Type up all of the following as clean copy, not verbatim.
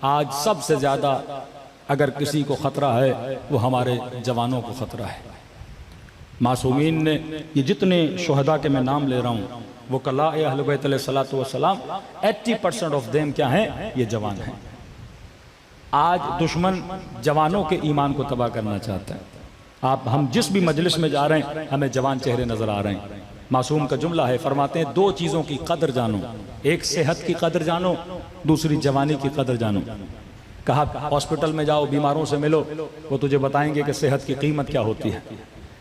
آج سب سے زیادہ اگر کسی کو خطرہ ہے وہ ہمارے جوانوں کو خطرہ ہے۔ معصومین نے یہ جتنے شہداء کے میں نام لے رہا ہوں وہ کلا اہل بیت علیہ السلام 80% آف دیم کیا ہیں؟ یہ جوان ہیں۔ آج دشمن جوانوں کے ایمان کو تباہ کرنا چاہتا ہے۔ ہم جس بھی مجلس میں جا رہے ہیں ہمیں جوان چہرے نظر آ رہے ہیں۔ معصوم کا جملہ ہے، فرماتے ہیں دو چیزوں کی قدر جانو، ایک صحت کی قدر جانو، دوسری جوانی کی قدر جانو۔ کہا ہاسپٹل میں جاؤ، بیماروں سے ملو، وہ تجھے بتائیں گے کہ صحت کی قیمت کیا ہوتی ہے۔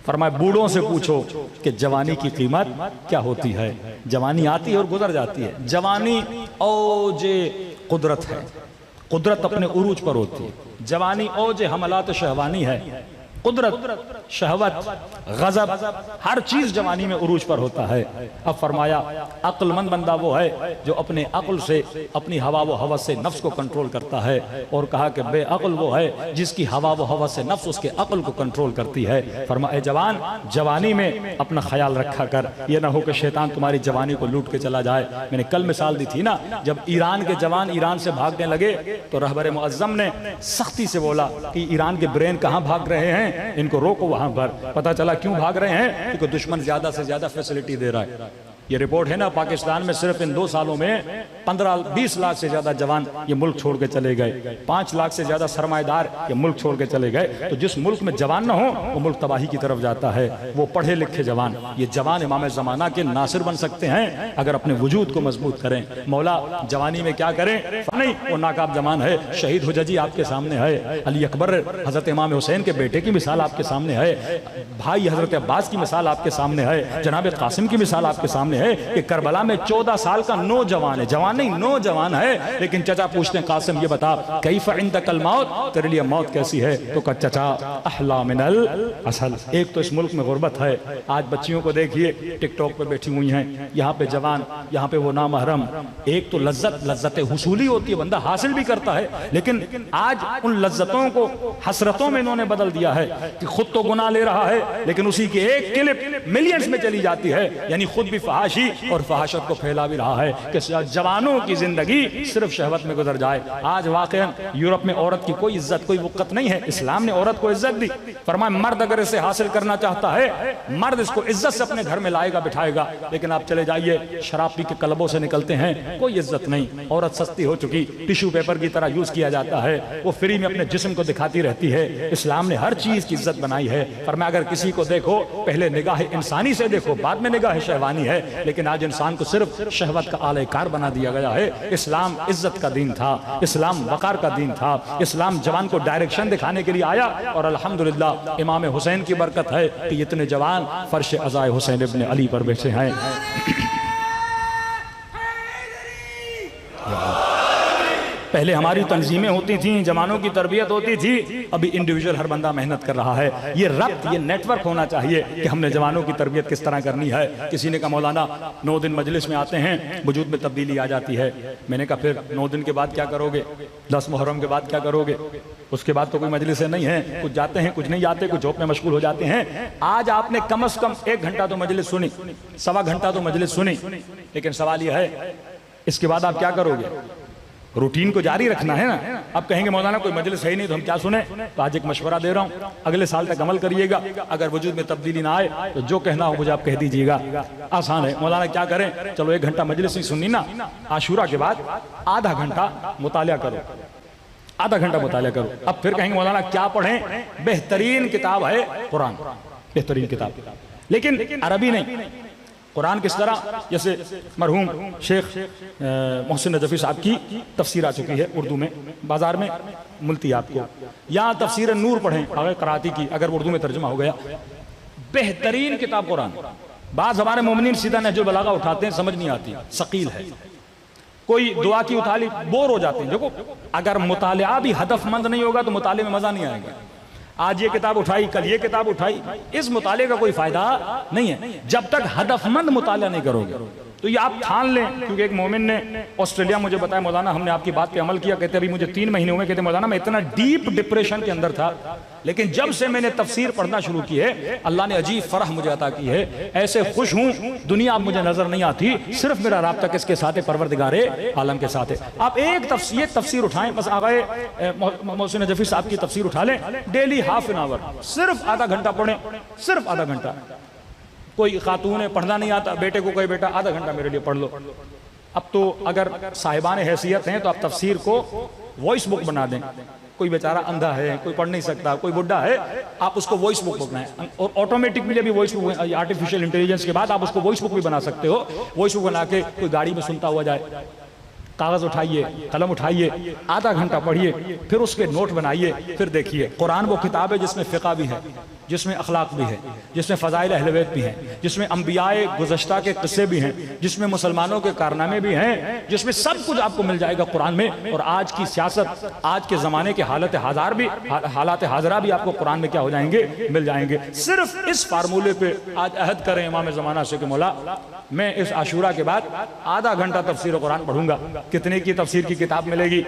فرمایا بوڑھوں سے پوچھو کہ جوانی کی قیمت کیا ہوتی ہے۔ جوانی آتی ہے اور گزر جاتی ہے۔ جوانی اوج قدرت ہے، قدرت اپنے عروج پر ہوتی ہے۔ جوانی اوج حملات شہوانی ہے، قدرت، شہوت، غضب، ہر چیز جوانی میں عروج پر ہوتا ہے۔ اب فرمایا عقل مند بندہ وہ ہے جو اپنے عقل سے اپنی ہوا و ہوس سے نفس کو کنٹرول کرتا ہے، اور کہا کہ بے عقل وہ ہے جس کی ہوا و ہوس سے نفس اس کے عقل کو کنٹرول کرتی ہے۔ فرمایا جوان جوانی میں اپنا خیال رکھا کر، یہ نہ ہو کہ شیطان تمہاری جوانی کو لوٹ کے چلا جائے۔ میں نے کل مثال دی تھی نا، جب ایران کے جوان ایران سے بھاگنے لگے تو رہبر معظم نے سختی سے بولا کہ ایران کے برین کہاں بھاگ رہے ہیں، ان کو روکو وہاں پر۔ پتہ چلا کیوں بھاگ رہے ہیں؟ کیونکہ دشمن زیادہ سے زیادہ فیسلٹی دے رہا ہے۔ یہ رپورٹ ہے نا، پاکستان میں صرف ان 2 سالوں میں 15-20 لاکھ سے زیادہ جوان یہ ملک چھوڑ کے چلے گئے، 5 لاکھ سے زیادہ سرمایہ دار یہ ملک چھوڑ کے چلے گئے۔ تو جس ملک میں جوان نہ ہو وہ ملک تباہی کی طرف جاتا ہے۔ وہ پڑھے لکھے جوان، یہ جوان امام زمانہ کے ناصر بن سکتے ہیں اگر اپنے وجود کو مضبوط کریں۔ مولا جوانی میں کیا کریں؟ نہیں، وہ ناکاب جوان ہے، شہید حججی آپ کے سامنے ہے، علی اکبر حضرت امام حسین کے بیٹے کی مثال آپ کے سامنے ہے، بھائی حضرت عباس کی مثال آپ کے سامنے ہے، جناب قاسم کی مثال آپ کے سامنے ہے کہ کربلا میں 14 سال کا نوجوان ہے، جوان نہیں نوجوان ہے، لیکن چچا پوچھتے ہیں قاسم یہ بتا کیف عندک الموت، تیرے لیے موت کیسی ہے؟ تو کہا چچا احلا من العسل۔ ایک تو اس ملک میں غربت ہے، آج بچیوں کو دیکھیے ٹک ٹاک پہ بیٹھی ہوئی ہیں، یہاں پہ جوان، یہاں پہ وہ نامحرم۔ ایک تو لذت حصولی ہوتی ہے، بندہ حاصل بھی کرتا ہے، لیکن آج ان لذتوں کو حسرتوں میں انہوں نے بدل دیا ہے کہ خود تو گناہ لے رہا ہے لیکن اسی کی ایک کلپ ملینز میں چلی جاتی ہے، یعنی خود بھی فحاشی اور فحاشت کو پھیلا بھی رہا ہے کہ جوانوں کی زندگی صرف شہوت میں گزر جائے۔ آج واقعا یورپ میں عورت کی کوئی عزت کوئی وقت نہیں ہے، اسلام نے عورت کو عزت دی۔ فرمایا مرد اگر اسے حاصل کرنا چاہتا ہے، مرد اس کو عزت سے اپنے گھر میں لائے گا بٹھائے گا، لیکن آپ چلے جائیے شراب پی کے کلبوں سے نکلتے ہیں، کوئی عزت نہیں، عورت سستی ہو چکی، ٹیشو پیپر کی طرح یوز کیا جاتا ہے، وہ فری میں اپنے جسم کو دکھاتی رہتی ہے۔ اسلام نے ہر چیز کی عزت بنائی ہے۔ فرمایا اگر کسی کو دیکھو پہلے نگاہ انسانی سے دیکھو، بعد میں نگاہ شہوانی ہے، لیکن آج انسان کو صرف شہوت کا آلہ کار بنا دیا گیا ہے۔ اسلام عزت کا دین تھا، اسلام وقار کا دین تھا، اسلام جوان کو ڈائریکشن دکھانے کے لیے آیا، اور الحمدللہ امام حسین کی برکت ہے کہ اتنے جوان فرش عزائے حسین ابن علی پر بیٹھے ہیں۔ پہلے ہماری تنظیمیں ہوتی تھیں، جوانوں کی تربیت ہوتی تھی، ابھی انڈیویجول ہر بندہ محنت کر رہا ہے۔ یہ ربط، یہ نیٹ ورک ہونا چاہیے کہ ہم نے جوانوں کی تربیت کس طرح کرنی ہے۔ کسی نے کہا مولانا 9 دن مجلس میں آتے ہیں وجود میں تبدیلی آ جاتی ہے۔ میں نے کہا پھر 9 دن کے بعد کیا کرو گے؟ 10 محرم کے بعد کیا کرو گے؟ اس کے بعد تو کوئی مجلس نہیں ہے، کچھ جاتے ہیں کچھ نہیں جاتے، کچھ جاب میں مشغول ہو جاتے ہیں۔ آج آپ نے کم از کم 1 گھنٹہ تو مجلس سنی، 1.25 گھنٹہ تو مجلس سنی، لیکن سوال یہ ہے اس کے بعد آپ کیا کرو گے؟ روٹین کو جاری رکھنا ہے نا۔ اب کہیں گے مولانا کوئی مجلس ہے ہی نہیں تو ہم کیا سنیں؟ تو آج ایک مشورہ دے رہا ہوں، اگلے سال تک عمل کریے گا، اگر وجود میں تبدیلی نہ آئے تو جو کہنا ہو مجھے آپ کہہ دیجئے گا۔ آسان ہے، مولانا کیا کریں؟ چلو 1 گھنٹہ مجلس نہیں سننی نا، عاشورہ کے بعد آدھا گھنٹہ مطالعہ کرو، آدھا گھنٹہ مطالعہ کرو۔ اب پھر کہیں گے مولانا کیا پڑھیں؟ بہترین کتاب ہے قرآن، بہترین کتاب، لیکن عربی نہیں۔ قرآن کس طرح؟ جیسے مرحوم شیخ محسن نجفی صاحب کی تفسیر آ چکی ہے اردو میں، بازار میں ملتی آپ کو، یا تفسیر نور پڑھیں آگے قراتی کی، اگر اردو میں ترجمہ ہو گیا۔ بہترین کتاب قرآن۔ بعض ہمارے مومنین سیدھا نہج البلاغہ اٹھاتے ہیں، سمجھ نہیں آتی، ثقیل ہے۔ کوئی دعا کی اٹھا لی، بور ہو جاتے ہیں۔ دیکھو اگر مطالعہ بھی ہدف مند نہیں ہوگا تو مطالعے میں مزہ نہیں آئے گا۔ آج یہ کتاب اٹھائی، کل یہ کتاب اٹھائی، اس مطالعے کا کوئی فائدہ نہیں ہے جب تک ہدف مند مطالعہ نہیں کرو گے۔ تو یہ آپ ٹھان لیں، کیونکہ ایک مومن نے آسٹریلیا مجھے بتایا مولانا ہم نے آپ کی بات پہ عمل کیا، کہتے ابھی مجھے 3 مہینے ہوئے، کہتے مولانا میں اتنا ڈیپ ڈپریشن کے اندر تھا، لیکن جب سے میں نے تفسیر پڑھنا شروع کی ہے اللہ نے عجیب فرح مجھے عطا کی ہے، ایسے خوش ہوں دنیا اب مجھے نظر نہیں آتی، صرف میرا رابطہ کس کے ساتھ ہے؟ پروردگار عالم کے ساتھ ہے۔ آپ ایک تفسیر اٹھائیں، بس آغائے محسن نجفی صاحب کی تفسیر اٹھا لیں، ڈیلی ½ an hour، صرف آدھا گھنٹہ پڑھیں، صرف آدھا گھنٹہ۔ کوئی خاتون ہے پڑھنا نہیں آتا، بیٹے کو کہے بیٹا آدھا گھنٹہ میرے لیے پڑھ لو۔ اب تو اگر صاحبان حیثیت ہیں تو آپ تفسیر کو وائس بک بنا دیں، کوئی بیچارہ اندھا ہے، کوئی پڑھ نہیں سکتا، کوئی بڈھا ہے، آپ اس کو وائس بک بنائیں، اور آٹومیٹک بھی وائس بک، آرٹیفیشل انٹیلیجنس کے بعد آپ اس کو وائس بک بھی بنا سکتے ہو، وائس بک بنا کے کوئی گاڑی میں سنتا ہوا جائے، کاغذ اٹھائیے، قلم اٹھائیے، آدھا گھنٹہ پڑھیے، پھر اس کے نوٹ بنائیے، پھر دیکھیے۔ قرآن وہ کتاب ہے جس میں فقہ بھی ہے، جس میں اخلاق بھی ہے، جس میں فضائل اہل بیت بھی ہیں، جس میں انبیاء گزشتہ کے قصے بھی ہیں، جس میں مسلمانوں کے کارنامے بھی ہیں، جس میں سب کچھ آپ کو مل جائے گا قرآن میں۔ اور آج کی سیاست، آج کے زمانے کے حالات حاضرہ بھی آپ کو قرآن میں کیا ہو جائیں گے؟ مل جائیں گے۔ صرف اس فارمولے پہ آج عہد کریں امام زمانہ سے کہ مولا میں اس عاشورہ کے بعد آدھا گھنٹہ تفسیر قرآن پڑھوں گا۔ کتنے کی تفسیر کی کتاب ملے گی؟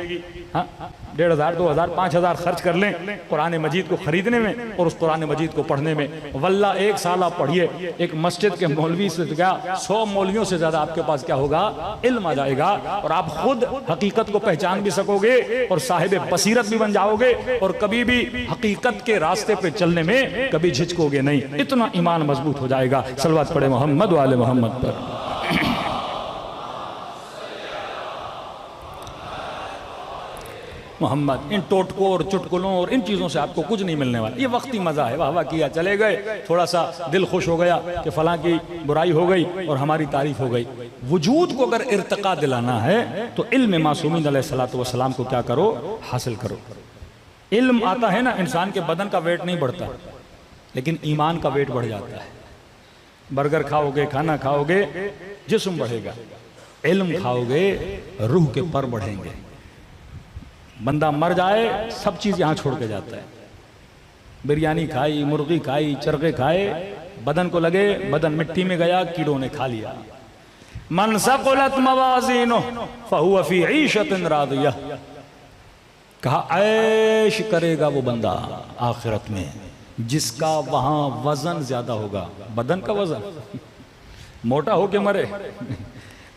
1500 2000 5000 خرچ کر لیں قرآن مجید کو خریدنے میں اور اس قرآن مجید کو پڑھنے میں، واللہ 1 سال آپ پڑھیے، ایک مسجد کے مولوی سے کیا 100 مولویوں سے زیادہ آپ کے پاس کیا ہوگا؟ علم آ جائے گا، اور آپ خود حقیقت کو پہچان بھی سکو گے اور صاحب بصیرت بھی بن جاؤ گے، اور کبھی بھی حقیقت کے راستے پہ چلنے میں کبھی جھجکو گے نہیں، اتنا ایمان مضبوط ہو جائے گا۔ صلوات پڑھے محمد و آل محمد پر۔ محمد، ان ٹوٹکوں اور چٹکلوں اور ان چیزوں سے آپ کو کچھ نہیں ملنے والا، یہ وقتی مزہ ہے، واہ واہ کیا چلے گئے، تھوڑا سا دل خوش ہو گیا کہ فلاں کی برائی ہو گئی اور ہماری تعریف ہو گئی۔ وجود کو اگر ارتقا دلانا ہے تو علم معصومین علیہ السلام کو کیا کرو؟ حاصل کرو۔ علم آتا ہے نا، انسان کے بدن کا ویٹ نہیں بڑھتا، لیکن ایمان کا ویٹ بڑھ جاتا ہے۔ برگر کھاؤ گے، کھانا کھاؤ گے، جسم بڑھے گا، علم کھاؤ گے روح کے پر بڑھیں گے۔ بندہ مر جائے سب چیز یہاں چھوڑ کے جاتا ہے، بریانی کھائی، مرغی کھائی، چرغے کھائے، بدن کو لگے بدن مٹی میں گیا، کیڑوں نے کھا لیا۔ من ثقلت موازینہ فہو فی عیشۃ راضیہ، کہا عیش کرے گا وہ بندہ آخرت میں جس کا وہاں وزن زیادہ ہوگا۔ بدن کا وزن موٹا ہو کے مرے،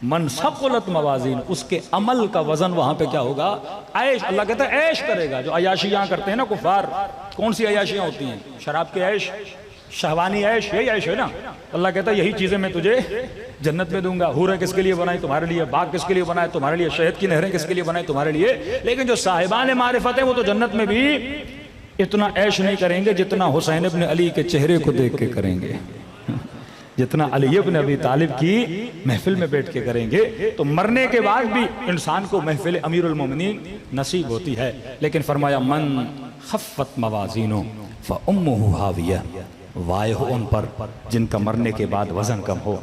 من ثقلت موازین، اس کے عمل کا وزن وہاں پہ کیا ہوگا؟ عیش۔ اللہ کہتا ہے عیش کرے گا، جو عیاشی یہاں کرتے ہیں نا کفار، کون سی عیاشیاں ہوتی ہیں؟ شراب کے عیش، شہوانی عیش، یہی عیش ہے نا۔ اللہ کہتا ہے یہی چیزیں میں تجھے جنت میں دوں گا۔ حوریں کس کے لیے بنائی؟ تمہارے لیے۔ باغ کس کے لیے بنائے؟ تمہارے لیے۔ شہد کی نہریں کس کے لیے بنائی؟ تمہارے لیے۔ لیکن جو صاحبان معرفت ہیں وہ تو جنت میں بھی اتنا عیش نہیں کریں گے جتنا حسین ابن علی کے چہرے کو دیکھ کے کریں گے، جتنا علی ابن ابی طالب کی محفل میں بیٹھ کے کریں گے۔ تو مرنے کے بعد بھی انسان کو محفل امیر المومنین نصیب ہوتی ہے، لیکن فرمایا من خفت موازینہ فامہ ہاویہ، وائے ہو ان پر جن کا مرنے کے بعد وزن کم ہو،